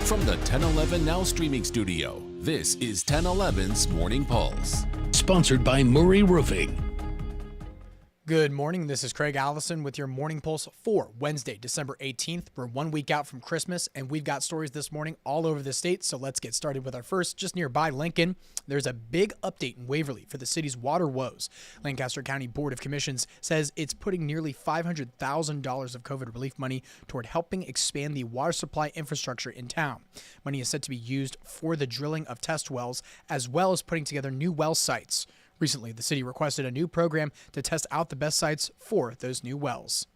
From the 1011 Now streaming studio, this is 1011's Morning Pulse. Sponsored by Murray Roofing. Good morning. This is Craig Allison with your Morning Pulse for Wednesday, December 18th. We're 1 week out from Christmas, and we've got stories this morning all over the state. So let's get started with our first. Just nearby Lincoln, there's a big update in Waverly for the city's water woes. Lancaster County Board of Commissions says it's putting nearly $500,000 of COVID relief money toward helping expand the water supply infrastructure in town. Money is set to be used for the drilling of test wells, as well as putting together new well sites. Recently, the city requested a new program to test out the best sites for those new wells.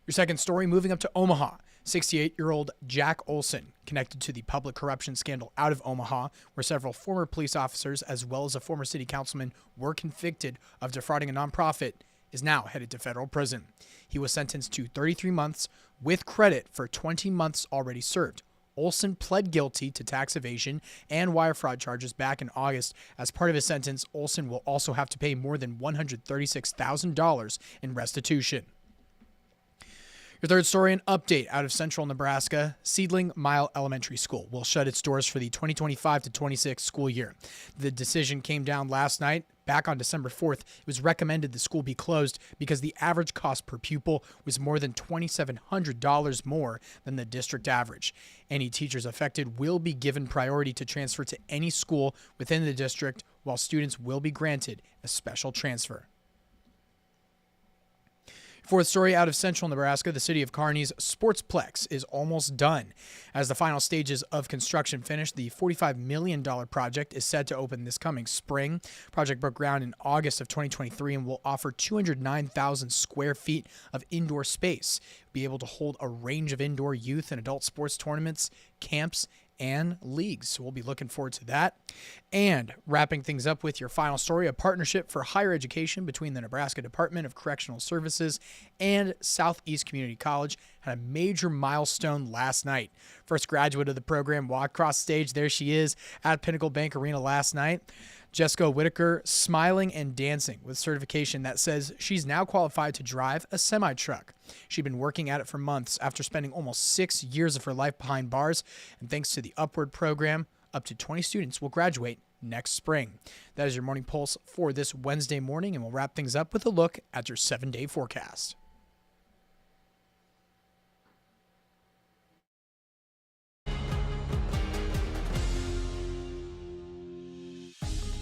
Your second story, moving up to Omaha. 68-year-old Jack Olson, connected to the public corruption scandal out of Omaha, where several former police officers as well as a former city councilman were convicted of defrauding a nonprofit, is now headed to federal prison. He was sentenced to 33 months with credit for 20 months already served. Olson pled guilty to tax evasion and wire fraud charges back in August. As part of his sentence, Olson will also have to pay more than $136,000 in restitution. Your third story, an update out of central Nebraska. Seedling Mile Elementary School will shut its doors for the 2025-26 school year. The decision came down last night. Back on December 4th, it was recommended the school be closed because the average cost per pupil was more than $2,700 more than the district average. Any teachers affected will be given priority to transfer to any school within the district, while students will be granted a special transfer. Fourth story out of central Nebraska, the city of Kearney's Sportsplex is almost done. As the final stages of construction finish, the $45 million project is set to open this coming spring. Project broke ground in August of 2023 and will offer 209,000 square feet of indoor space. Be able to hold a range of indoor youth and adult sports tournaments, camps, and leagues. So we'll be looking forward to that. And wrapping things up with your final story, a partnership for higher education between the Nebraska Department of Correctional Services and Southeast Community College had a major milestone last night. First graduate of the program walked across stage. There she is at Pinnacle Bank Arena last night. Jessica Whitaker smiling and dancing with certification that says she's now qualified to drive a semi-truck. She'd been working at it for months after spending almost 6 years of her life behind bars, and thanks to the Upward program, up to 20 students will graduate next spring. That is your Morning Pulse for this Wednesday morning, and we'll wrap things up with a look at your 7-day forecast.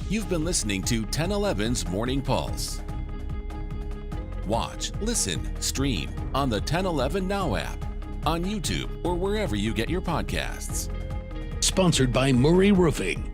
You've been listening to 1011's Morning Pulse. Watch, listen, stream on the 1011 Now app, on YouTube, or wherever you get your podcasts. Sponsored by Murray Roofing.